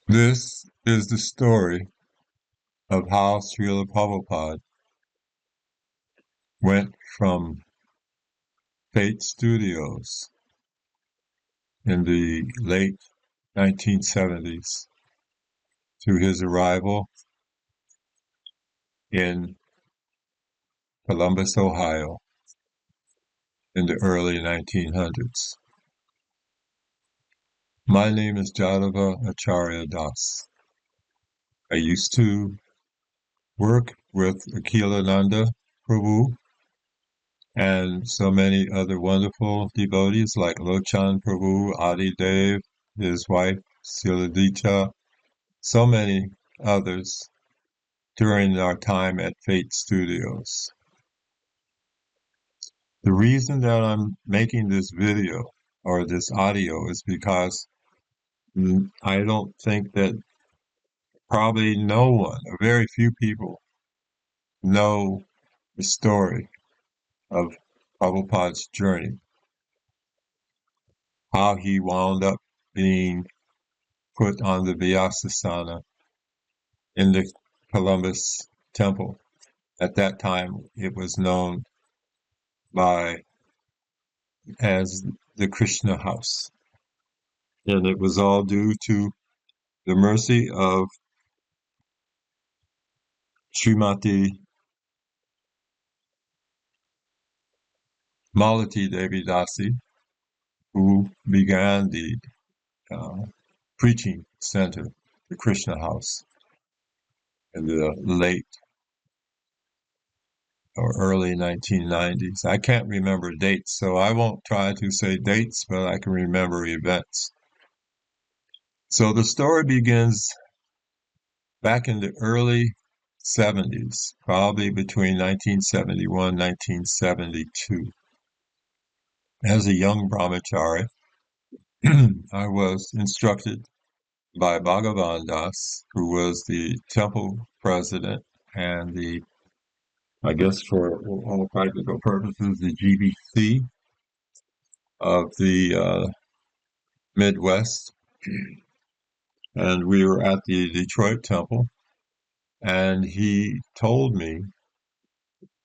This is the story of how Srila Prabhupada went from Fate Studios in the late 1970s to his arrival in Columbus, Ohio in the early 1900s. My name is Jadhavacarya Das. I used to work with Akhilananda Prabhu and so many other wonderful devotees like Lochan Prabhu, Adi Dev, his wife Siladita, so many others during our time at Fate Studios. The reason that I'm making this video or this audio is because I don't think that probably no one, or very few people, know the story of Prabhupada's journey, how he wound up being put on the Vyasasana in the Columbus temple. At that time, it was known by as the Krishna house. And it was all due to the mercy of Srimati Malati Devi Dasi, who began the uh, preaching center, the Krishna house, in the late or early 1990s. I can't remember dates, so I won't try to say dates, but I can remember events. So the story begins back in the early 70s, probably between 1971 and 1972. As a young brahmachari, I was instructed by Bhagavan Das, who was the temple president and I guess for all practical purposes, the GBC of the Midwest. And we were at the Detroit temple, and he told me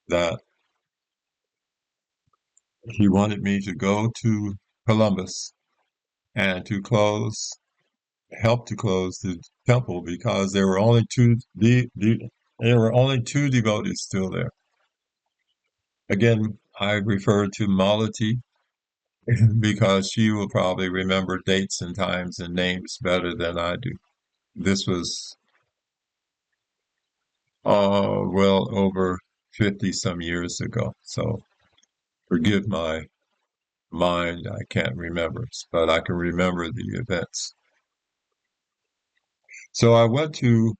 that he wanted me to go to Columbus and to help to close the temple because there were only two devotees still there. Again, I refer to Malati because she will probably remember dates and times and names better than I do. This was well over 50 some years ago, so forgive my mind, I can't remember, but I can remember the events. So I went to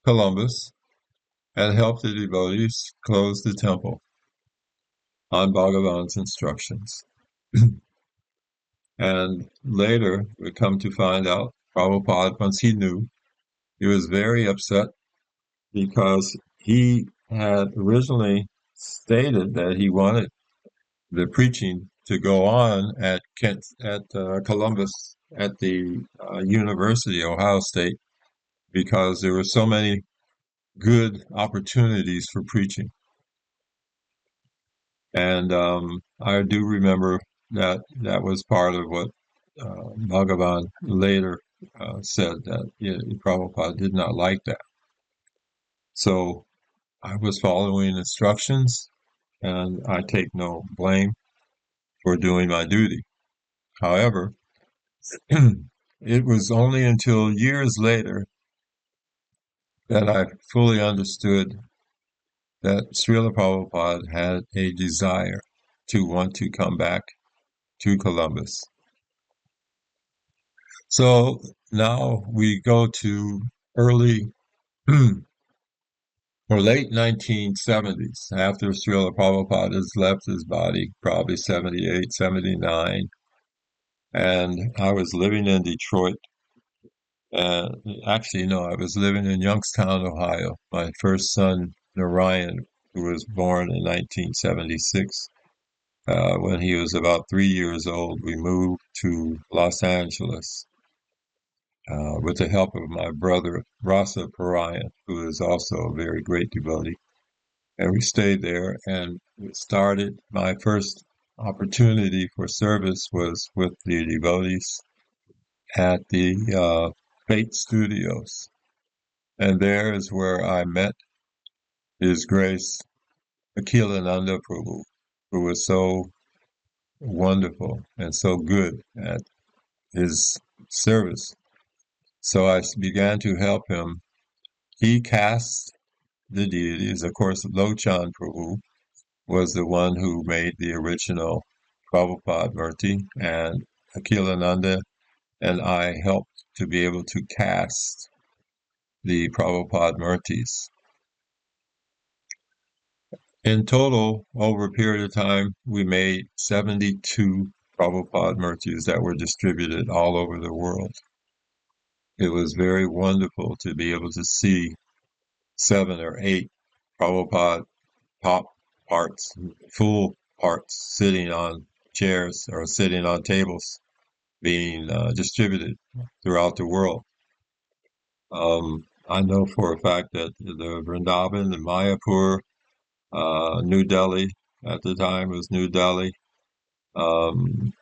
Columbus and helped the devotees close the temple on Bhagavan's instructions. And later, we come to find out, Prabhupada, once he knew, he was very upset because he had originally stated that he wanted the preaching to go on at Columbus at the University, Ohio State, because there were so many good opportunities for preaching. And I do remember that that was part of what Bhagavan later said, that Prabhupada did not like that. So I was following instructions, and I take no blame for doing my duty. However, it was only until years later that I fully understood that Srila Prabhupada had a desire to want to come back to Columbus. So now we go to early or late 1970s, after Srila Prabhupada has left his body, probably 78, 79, and I was living in Detroit. Actually, no, I was living in Youngstown, Ohio. My first son, Narayan, who was born in 1976, when he was about 3 years old, we moved to Los Angeles. with the help of my brother Rasa Parian, who is also a very great devotee. And we stayed there and started. My first opportunity for service was with the devotees at the Fate Studios. And there is where I met His Grace Akhilananda Prabhu, who was so wonderful and so good at his service. So I began to help him. He cast the deities. Of course, Lochan Prabhu was the one who made the original Prabhupada Murti, and Akhilananda and I helped to be able to cast the Prabhupada Murtis. In total, over a period of time, we made 72 Prabhupada Murtis that were distributed all over the world. It was very wonderful to be able to see 7 or 8 Prabhupada pop parts, full parts, sitting on chairs or sitting on tables, being distributed throughout the world. I know for a fact that the Vrindavan and Mayapur, New Delhi at the time was New Delhi, um,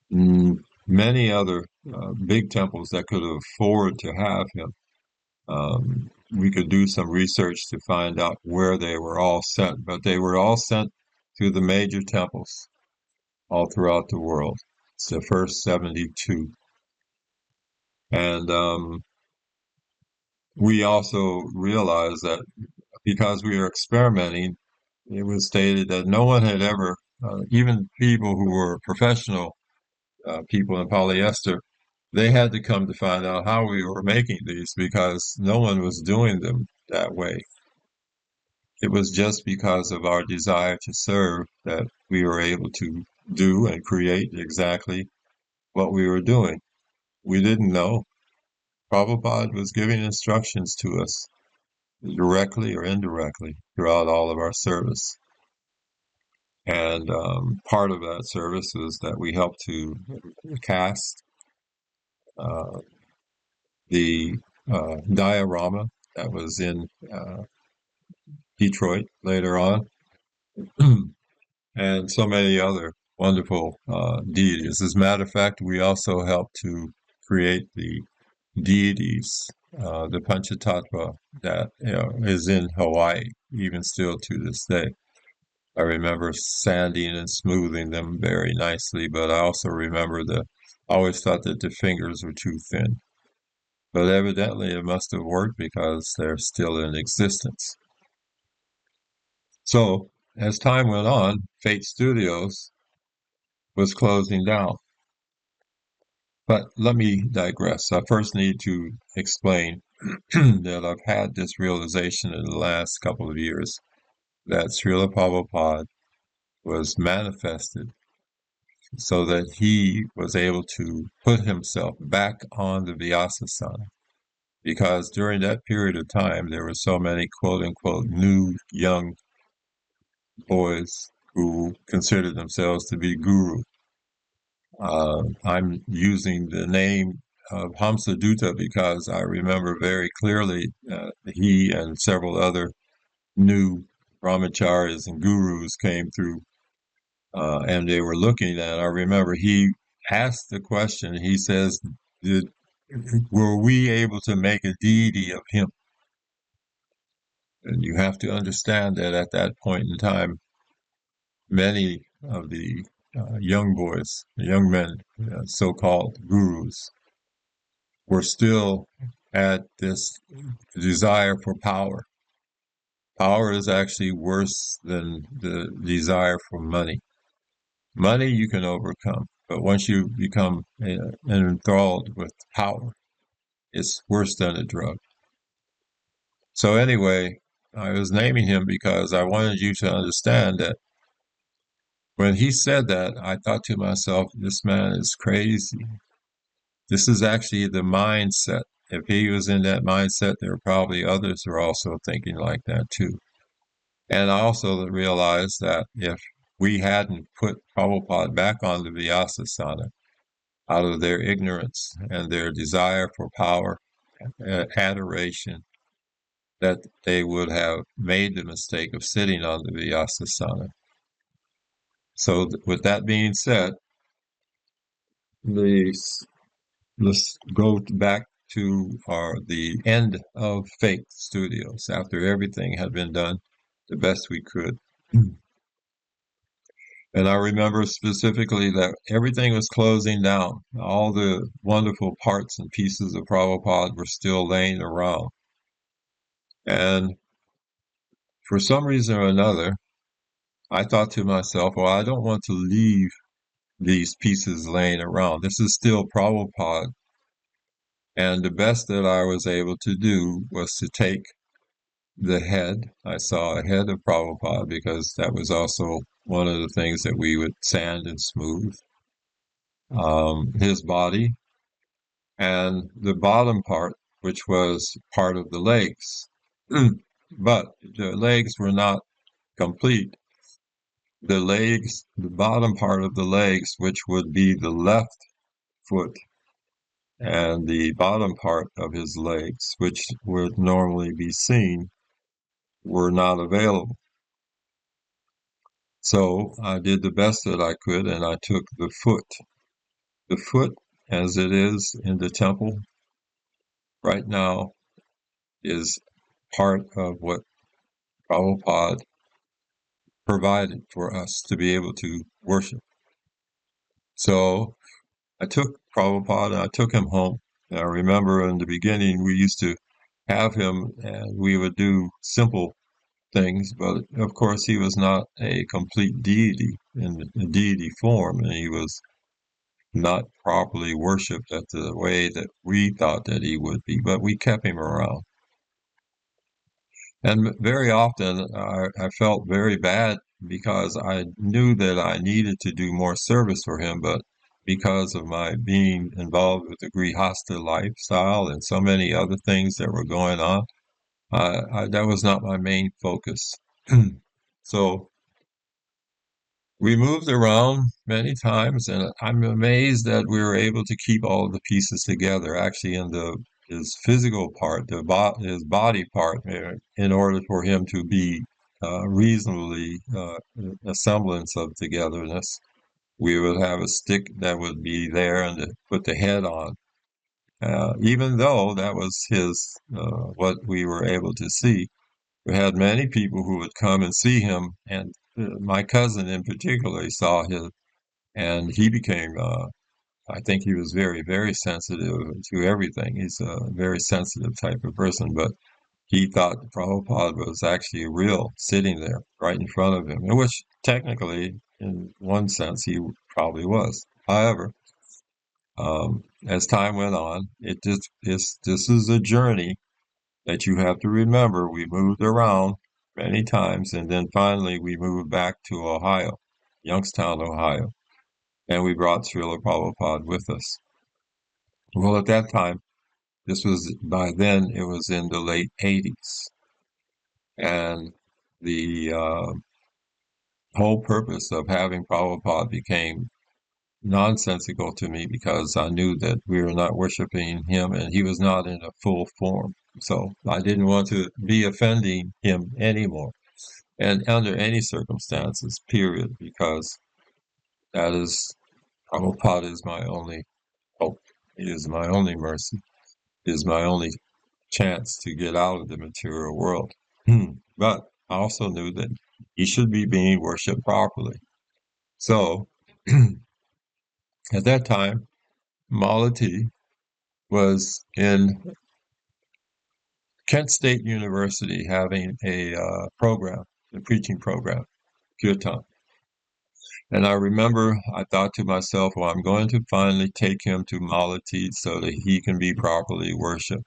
many other big temples that could afford to have him. We could do some research to find out where they were all sent, but they were all sent to the major temples all throughout the world. It's the first 72. And we also realized that because we were experimenting, it was stated that no one had ever, even people who were professional people in polyester, they had to come to find out how we were making these because no one was doing them that way. It was just because of our desire to serve that we were able to do and create exactly what we were doing. We didn't know. Prabhupada was giving instructions to us directly or indirectly throughout all of our service. And part of that service is that we helped to cast uh, the diorama that was in Detroit later on, and so many other wonderful deities. As a matter of fact, we also helped to create the deities, the Panchatattva that is in Hawaii, even still to this day. I remember sanding and smoothing them very nicely, but I also remember I always thought that the fingers were too thin. But evidently it must have worked because they're still in existence. So as time went on, Fate Studios was closing down. But let me digress. I first need to explain that I've had this realization in the last couple of years that Srila Prabhupada was manifested so that he was able to put himself back on the Vyasasana. Because during that period of time, there were so many quote unquote new young boys who considered themselves to be guru. I'm using the name of Hamsadutta because I remember very clearly he and several other new brahmacharyas and gurus came through and they were looking at. I remember he asked the question. He says, were we able to make a deity of him? And you have to understand that at that point in time, many of the young boys, young men, so-called gurus, were still at this desire for power. Power is actually worse than the desire for money. Money you can overcome, but once you become enthralled with power, it's worse than a drug. So anyway, I was naming him because I wanted you to understand that when he said that, I thought to myself, this man is crazy. This is actually the mindset. If he was in that mindset, there are probably others who are also thinking like that too. And I also realized that if we hadn't put Prabhupada back on the Vyasasana, out of their ignorance and their desire for power, adoration, that they would have made the mistake of sitting on the Vyasasana. So with that being said, let's go back to the end of Fake Studios after everything had been done the best we could. And I remember specifically that everything was closing down. All the wonderful parts and pieces of Prabhupada were still laying around. And for some reason or another, I thought to myself, well, I don't want to leave these pieces laying around. This is still Prabhupada. And the best that I was able to do was to take the head. I saw a head of Prabhupada because that was also one of the things that we would sand and smooth. His body and the bottom part, which was part of the legs. But the legs were not complete. The bottom part of the legs, which would be the left foot, and the bottom part of his legs, which would normally be seen, were not available. So I did the best that I could, and I took the foot. The foot, as it is in the temple right now, is part of what Prabhupada provided for us to be able to worship. So I took Prabhupada and I took him home. And I remember in the beginning we used to have him and we would do simple things, but of course he was not a complete deity in the deity form, and he was not properly worshipped at the way that we thought that he would be, but we kept him around. And very often I felt very bad because I knew that I needed to do more service for him, but because of my being involved with the Grihasta lifestyle and so many other things that were going on, that was not my main focus. So we moved around many times, and I'm amazed that we were able to keep all of the pieces together. Actually, in his physical part, his body part, in order for him to be reasonably a semblance of togetherness, we would have a stick that would be there and to put the head on. Even though that was what we were able to see, we had many people who would come and see him, and my cousin in particular saw him, and he became, I think he was very, very sensitive to everything. He's a very sensitive type of person, but he thought Prabhupada was actually real, sitting there right in front of him, which technically, in one sense, he probably was. However, as time went on, this is a journey that you have to remember. We moved around many times, and then finally we moved back to Ohio, Youngstown, Ohio, and we brought Srila Prabhupada with us. Well, at that time, by then, it was in the late 80s, and the whole purpose of having Prabhupada became nonsensical to me because I knew that we were not worshiping him and he was not in a full form. So I didn't want to be offending him anymore, and under any circumstances, period, because that is, Prabhupada is my only hope. He is my only mercy. He is my only chance to get out of the material world. But I also knew that he should be being worshipped properly. So at that time, Malati was in Kent State University having a preaching program, kirtan. And I remember I thought to myself, well, I'm going to finally take him to Malati so that he can be properly worshipped.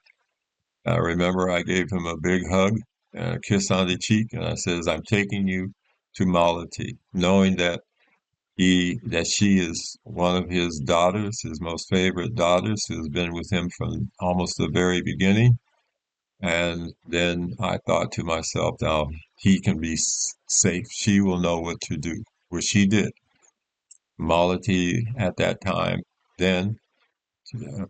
I remember I gave him a big hug and a kiss on the cheek, and I says, I'm taking you to Malati, knowing that she is one of his daughters, his most favorite daughters, who's been with him from almost the very beginning. And then I thought to myself, now he can be safe. She will know what to do, which she did. Malati at that time then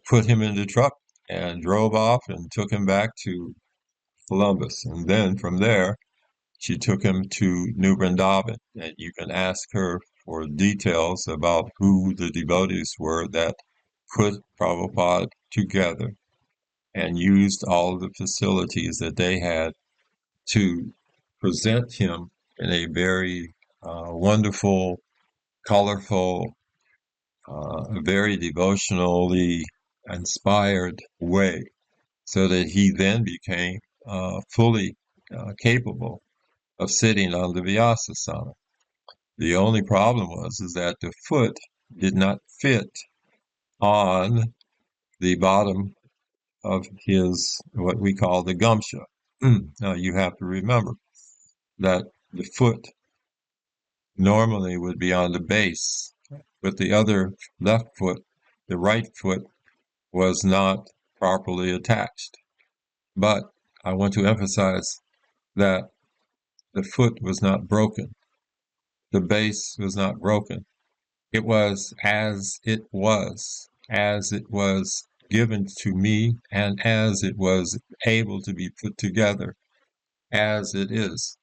put him in the truck and drove off and took him back to Columbus. And then from there, she took him to New Vrindavan. And you can ask her for details about who the devotees were that put Prabhupada together and used all of the facilities that they had to present him in a very wonderful, colorful, very devotionally inspired way, so that he then became fully capable of sitting on the Vyasasana. The only problem is that the foot did not fit on the bottom of his, what we call the gumsha. Now you have to remember that the foot normally would be on the base, but the other left foot, the right foot, was not properly attached. But I want to emphasize that the foot was not broken. The base was not broken. It was as it was given to me, and as it was able to be put together as it is.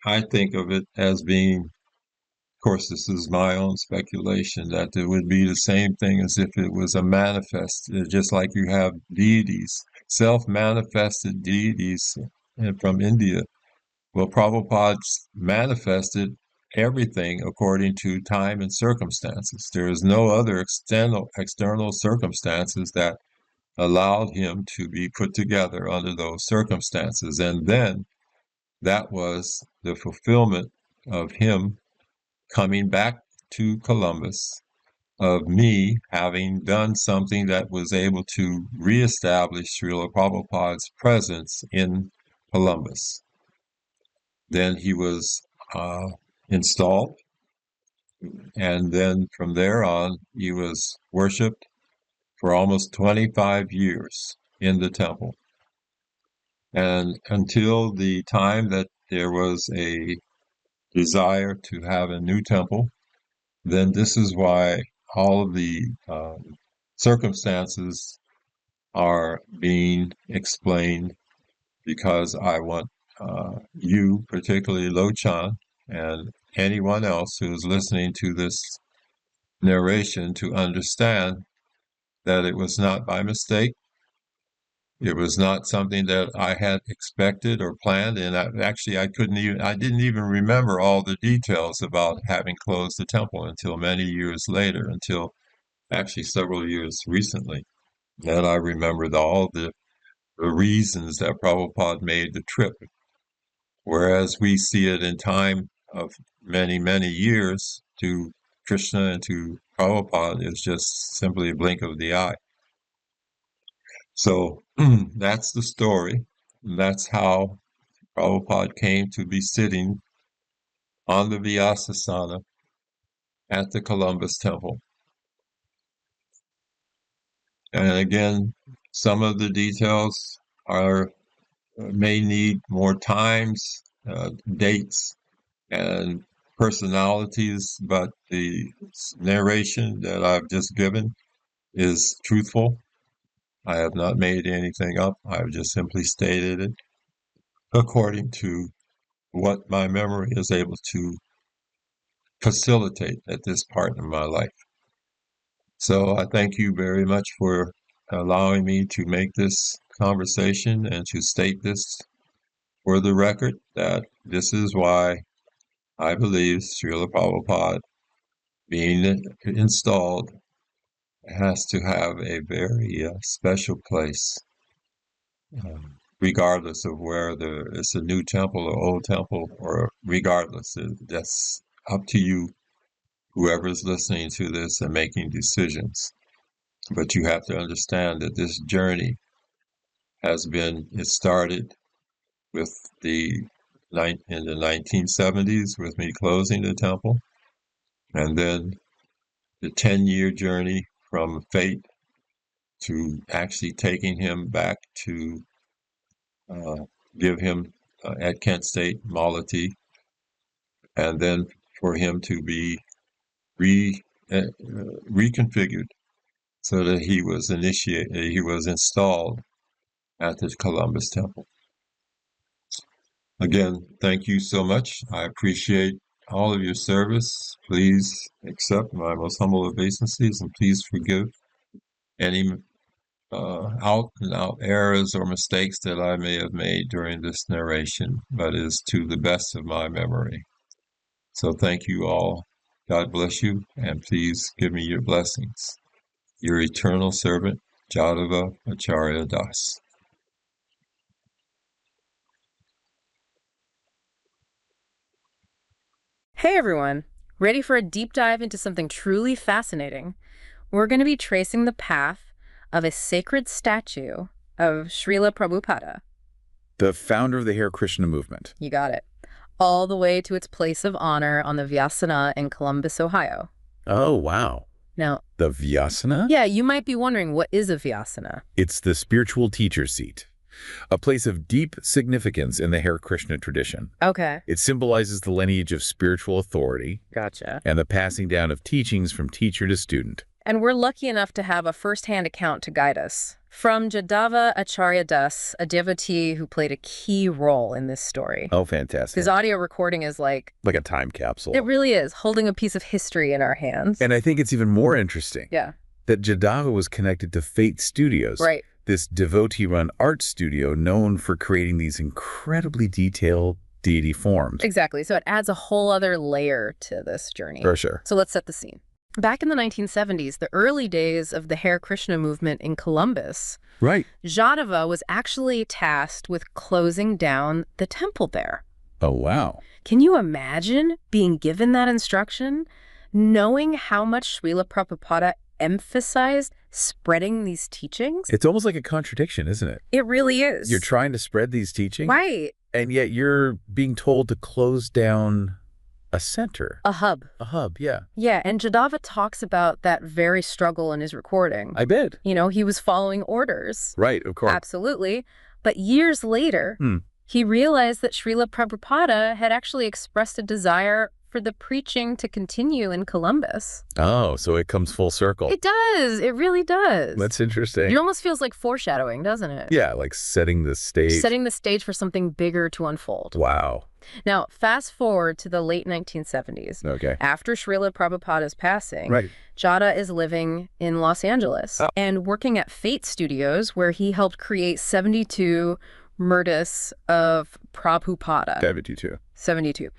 I think of it as being, of course, this is my own speculation, that it would be the same thing as if it was a manifest, just like you have deities, self-manifested deities from India. Well, Prabhupada manifested everything according to time and circumstances. There is no other external circumstances that allowed him to be put together under those circumstances. And then that was the fulfillment of him coming back to Columbus, of me having done something that was able to reestablish Srila Prabhupada's presence in Columbus. Then he was installed, and then from there on, he was worshipped for almost 25 years in the temple. And until the time that there was a desire to have a new temple, then this is why all of the circumstances are being explained, because I want you, particularly Lochan, and anyone else who is listening to this narration, to understand that it was not by mistake. It was not something that I had expected or planned, and I didn't even remember all the details about having closed the temple until many years later, until actually several years recently, that I remembered all the reasons that Prabhupada made the trip. Whereas we see it in time of many, many years, to Krishna and to Prabhupada is just simply a blink of the eye. So that's the story. That's how Prabhupada came to be sitting on the Vyasasana at the Columbus Temple. And again, some of the details may need more times, dates, and personalities, but the narration that I've just given is truthful. I have not made anything up. I've just simply stated it according to what my memory is able to facilitate at this part in my life. So I thank you very much for allowing me to make this conversation and to state this for the record, that this is why I believe Srila Prabhupada being installed has to have a very special place, regardless of whether it's a new temple or old temple, or regardless. That's up to you, whoever's listening to this and making decisions. But you have to understand that this journey it started with in the 1970s with me closing the temple, and then the 10-year journey from fate to actually taking him back to give him at Kent State, Malati, and then for him to be reconfigured so that he was installed at the Columbus Temple. Again, thank you so much. I appreciate all of your service. Please accept my most humble obeisances and please forgive any out and out errors or mistakes that I may have made during this narration, but it is to the best of my memory. So thank you all. God bless you, and please give me your blessings. Your eternal servant, Jadhavacarya Das. Hey everyone! Ready for a deep dive into something truly fascinating? We're going to be tracing the path of a sacred statue of Srila Prabhupada, the founder of the Hare Krishna movement. You got it. All the way to its place of honor on the Vyasana in Columbus, Ohio. Oh, wow. Now, the Vyasana? Yeah, you might be wondering, what is a Vyasana? It's the spiritual teacher seat, a place of deep significance in the Hare Krishna tradition. Okay. It symbolizes the lineage of spiritual authority. Gotcha. And the passing down of teachings from teacher to student. And we're lucky enough to have a first-hand account to guide us. From Jadhavacarya Das, a devotee who played a key role in this story. Oh, fantastic. His audio recording is like a time capsule. It really is, holding a piece of history in our hands. And I think it's even more interesting. Yeah. That Jadhava was connected to Fate Studios. Right. This devotee-run art studio known for creating these incredibly detailed deity forms. Exactly. So it adds a whole other layer to this journey. For sure. So let's set the scene. Back in the 1970s, the early days of the Hare Krishna movement in Columbus, right, Jadhava was actually tasked with closing down the temple there. Oh, wow. Can you imagine being given that instruction, knowing how much Srila Prabhupada emphasized spreading these teachings? It's almost like a contradiction, isn't it? It really is. You're trying to spread these teachings. Right. And yet you're being told to close down a center. A hub. A hub, yeah. Yeah, and Jadhava talks about that very struggle in his recording. I bet. You know, he was following orders. Right, of course. Absolutely. But years later, he realized that Srila Prabhupada had actually expressed a desire for the preaching to continue in Columbus. Oh, so it comes full circle. It does. It really does. That's interesting. It almost feels like foreshadowing, doesn't it? Yeah, like setting the stage. Setting the stage for something bigger to unfold. Wow. Now, fast forward to the late 1970s. Okay. After Srila Prabhupada's passing, right, Jada is living in Los Angeles and working at Fate Studios, where he helped create 72 murtis of Prabhupada. 72.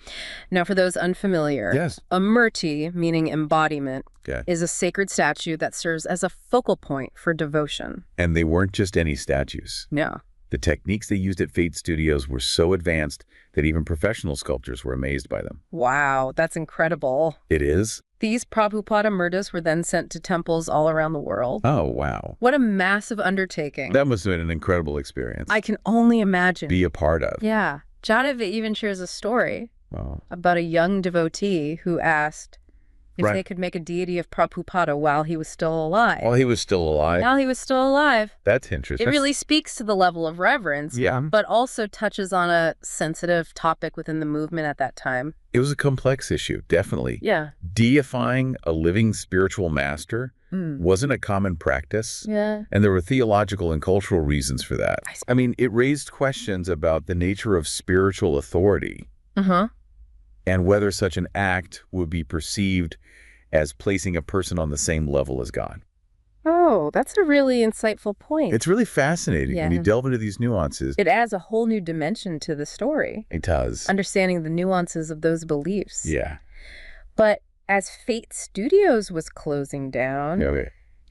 Now, for those unfamiliar, yes, a murti, meaning embodiment, is a sacred statue that serves as a focal point for devotion. And they weren't just any statues. No. The techniques they used at Fate Studios were so advanced that even professional sculptors were amazed by them. Wow, that's incredible. It is? These Prabhupada murtis were then sent to temples all around the world. Oh, wow. What a massive undertaking. That must have been an incredible experience. I can only imagine. Be a part of. Yeah. Jadhava even shares a story about a young devotee who asked if they could make a deity of Prabhupada while he was still alive. While he was still alive? While he was still alive. That's interesting. It really speaks to the level of reverence, but also touches on a sensitive topic within the movement at that time. It was a complex issue, definitely. Yeah. Deifying a living spiritual master wasn't a common practice. Yeah. And there were theological and cultural reasons for that. I mean, it raised questions about the nature of spiritual authority. And whether such an act would be perceived as placing a person on the same level as God. Oh, that's a really insightful point. It's really fascinating when you delve into these nuances. It adds a whole new dimension to the story. It does. Understanding the nuances of those beliefs. Yeah. But as Fate Studios was closing down,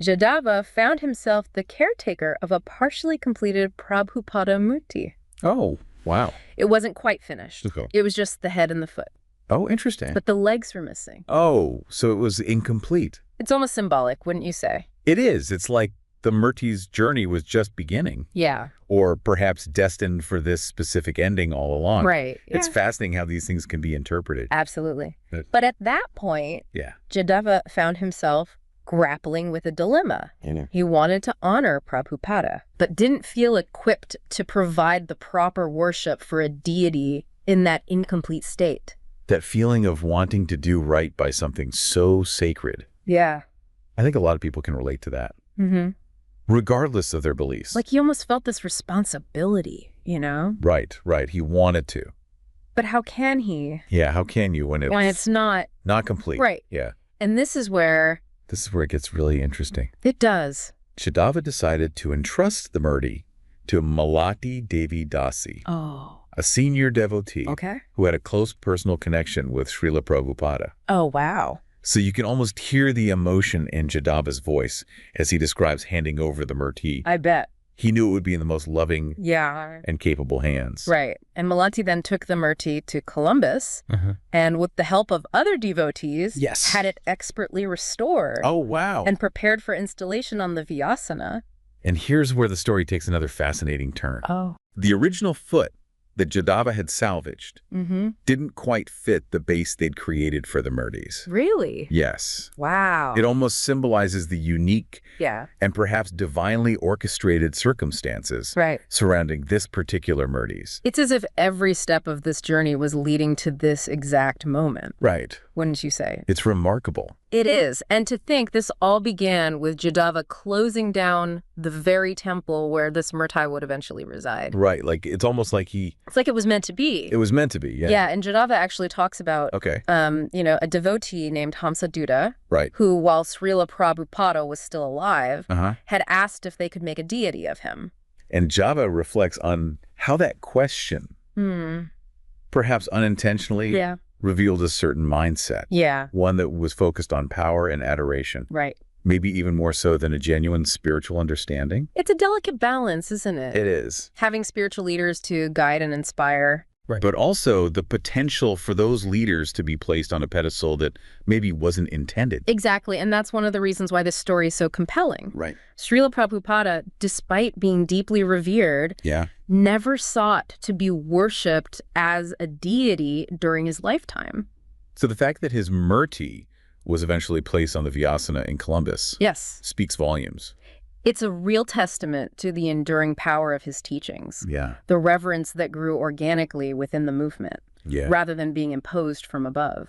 Jadhava found himself the caretaker of a partially completed Prabhupada Murti. Oh, wow. It wasn't quite finished. It was just the head and the foot. Oh, interesting. But the legs were missing. Oh, so it was incomplete. It's almost symbolic, wouldn't you say? It is. It's like the Murti's journey was just beginning. Yeah. Or perhaps destined for this specific ending all along. Right. It's fascinating how these things can be interpreted. Absolutely. But at that point, yeah, Jadhava found himself grappling with a dilemma. He wanted to honor Prabhupada, but didn't feel equipped to provide the proper worship for a deity in that incomplete state. That feeling of wanting to do right by something so sacred. Yeah. I think a lot of people can relate to that. regardless of their beliefs. Like he almost felt this responsibility, you know? Right. He wanted to. But how can he? Yeah, how can you when it's not complete? Right. Yeah. And this is where it gets really interesting. It does. Jadhava decided to entrust the Murti to Malati Devi Dasi, a senior devotee who had a close personal connection with Srila Prabhupada. Oh, wow. So you can almost hear the emotion in Jadhava's voice as he describes handing over the Murti. I bet. He knew it would be in the most loving and capable hands. Right. And Malati then took the Murti to Columbus and with the help of other devotees, had it expertly restored. Oh, wow. And prepared for installation on the Vyasana. And here's where the story takes another fascinating turn. Oh. The original foot that Jadhava had salvaged didn't quite fit the base they'd created for the murtis. Really? Yes. Wow. It almost symbolizes the unique and perhaps divinely orchestrated circumstances surrounding this particular murtis. It's as if every step of this journey was leading to this exact moment. Right. Wouldn't you say? It's remarkable. It is. And to think this all began with Jadhava closing down the very temple where this murti would eventually reside. Right. Like, it's almost like It's like it was meant to be. It was meant to be, yeah. Yeah, and Jadhava actually talks about, a devotee named Hamsa Duda, who, while Srila Prabhupada was still alive, had asked if they could make a deity of him. And Java reflects on how that question, perhaps unintentionally, revealed a certain mindset. Yeah. One that was focused on power and adoration. Right. Maybe even more so than a genuine spiritual understanding. It's a delicate balance, isn't it? It is. Having spiritual leaders to guide and inspire. Right. But also the potential for those leaders to be placed on a pedestal that maybe wasn't intended. Exactly. And that's one of the reasons why this story is so compelling. Right. Srila Prabhupada, despite being deeply revered, never sought to be worshipped as a deity during his lifetime. So the fact that his Murti was eventually placed on the Vyasana in Columbus speaks volumes. It's a real testament to the enduring power of his teachings. Yeah. The reverence that grew organically within the movement, rather than being imposed from above.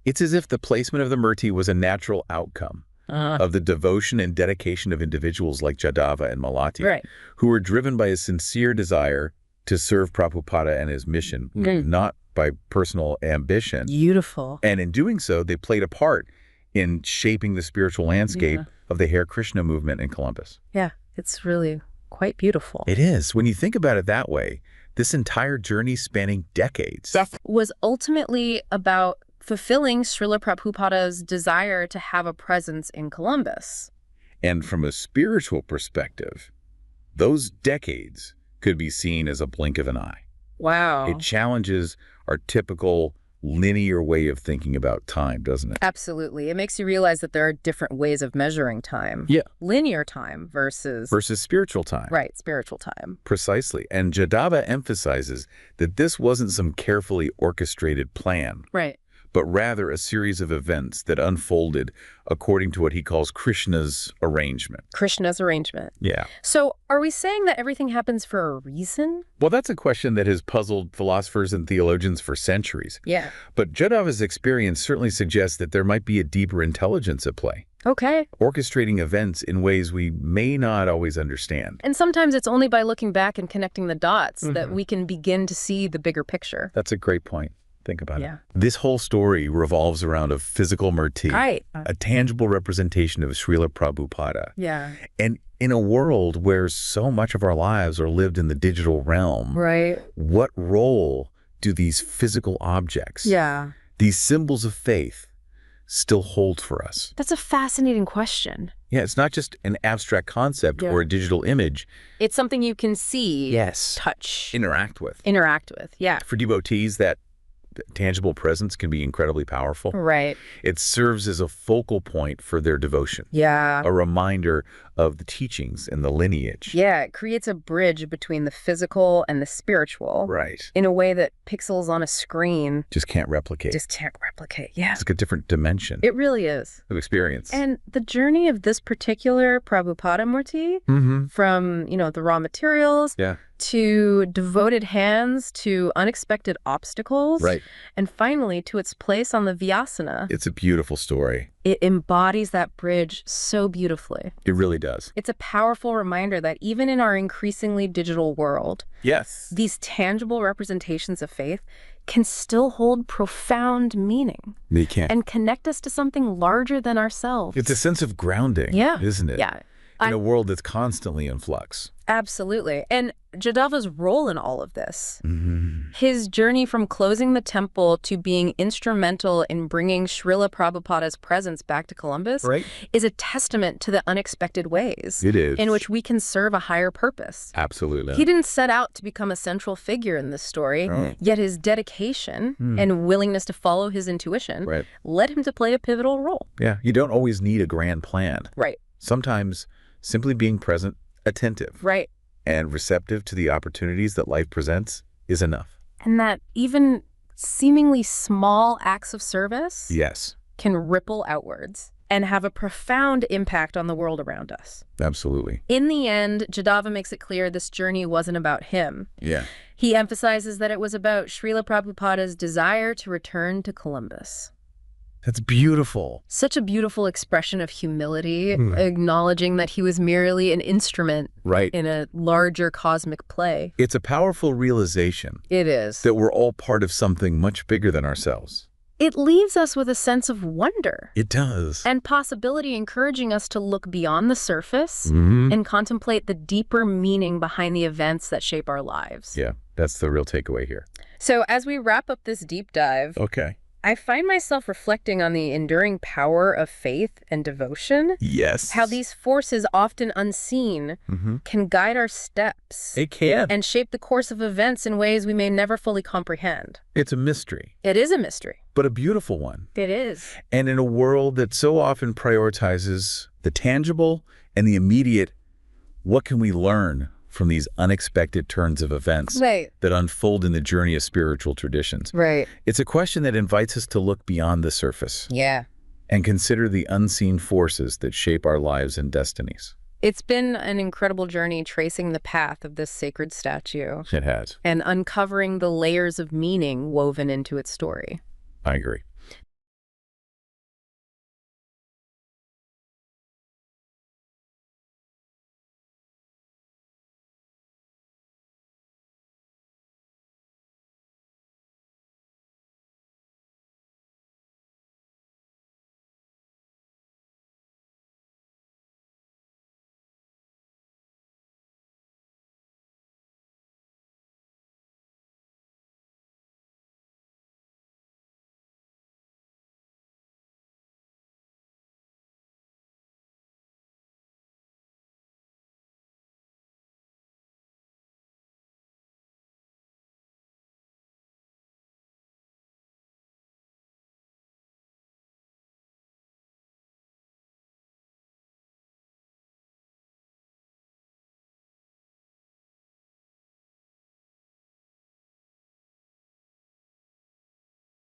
It's as if the placement of the Murti was a natural outcome of the devotion and dedication of individuals like Jadhava and Malati, who were driven by a sincere desire to serve Prabhupada and his mission, not by personal ambition. Beautiful. And in doing so, they played a part in shaping the spiritual landscape of the Hare Krishna movement in Columbus. Yeah, it's really quite beautiful. It is. When you think about it that way, this entire journey spanning decades was ultimately about fulfilling Srila Prabhupada's desire to have a presence in Columbus. And from a spiritual perspective, those decades could be seen as a blink of an eye. Wow. It challenges our typical linear way of thinking about time, doesn't it? Absolutely. It makes you realize that there are different ways of measuring time. Yeah. Linear time versus spiritual time. Right, spiritual time. Precisely. And Jadhava emphasizes that this wasn't some carefully orchestrated plan. Right. But rather a series of events that unfolded according to what he calls Krishna's arrangement. Krishna's arrangement. Yeah. So are we saying that everything happens for a reason? Well, that's a question that has puzzled philosophers and theologians for centuries. Yeah. But Jadhava's experience certainly suggests that there might be a deeper intelligence at play. Okay. Orchestrating events in ways we may not always understand. And sometimes it's only by looking back and connecting the dots that we can begin to see the bigger picture. That's a great point. Think about it. This whole story revolves around a physical Murti, a tangible representation of Srila Prabhupada. Yeah. And in a world where so much of our lives are lived in the digital realm, what role do these physical objects, these symbols of faith, still hold for us? That's a fascinating question. Yeah, it's not just an abstract concept or a digital image. It's something you can see, touch, interact with. Yeah. For devotees, that tangible presence can be incredibly powerful. Right. It serves as a focal point for their devotion. Yeah. A reminder of the teachings and the lineage. Yeah, it creates a bridge between the physical and the spiritual. Right. In a way that pixels on a screen just can't replicate. Yeah. It's like a different dimension. It really is. Of experience. And the journey of this particular Prabhupada Murti, from, the raw materials to devoted hands to unexpected obstacles, and finally to its place on the Vyasana. It's a beautiful story. It embodies that bridge so beautifully. It really does. does. It's a powerful reminder that even in our increasingly digital world, Yes, these tangible representations of faith can still hold profound meaning. they can. And connect us to something larger than ourselves. It's a sense of grounding, isn't it? Yeah. In a world that's constantly in flux. Absolutely. And Jadhava's role in all of this, his journey from closing the temple to being instrumental in bringing Srila Prabhupada's presence back to Columbus, is a testament to the unexpected ways It is. in which we can serve a higher purpose. Absolutely. He didn't set out to become a central figure in this story, yet his dedication and willingness to follow his intuition led him to play a pivotal role. Yeah, you don't always need a grand plan. Right. Sometimes simply being present, attentive, and receptive to the opportunities that life presents is enough. And that even seemingly small acts of service can ripple outwards and have a profound impact on the world around us. Absolutely. In the end, Jadhava makes it clear this journey wasn't about him. He emphasizes that it was about Srila Prabhupada's desire to return to Columbus. That's beautiful. Such a beautiful expression of humility, acknowledging that he was merely an instrument in a larger cosmic play. It's a powerful realization. It is. That we're all part of something much bigger than ourselves. It leaves us with a sense of wonder. It does. And possibility, encouraging us to look beyond the surface and contemplate the deeper meaning behind the events that shape our lives. Yeah, that's the real takeaway here. So as we wrap up this deep dive, I find myself reflecting on the enduring power of faith and devotion. Yes. How these forces, often unseen, can guide our steps. They can. And shape the course of events in ways we may never fully comprehend. It's a mystery. It is a mystery. But a beautiful one. It is. And in a world that so often prioritizes the tangible and the immediate, what can we learn from these unexpected turns of events that unfold in the journey of spiritual traditions? It's a question that invites us to look beyond the surface. And consider the unseen forces that shape our lives and destinies. It's been an incredible journey tracing the path of this sacred statue. It has. And uncovering the layers of meaning woven into its story. I agree.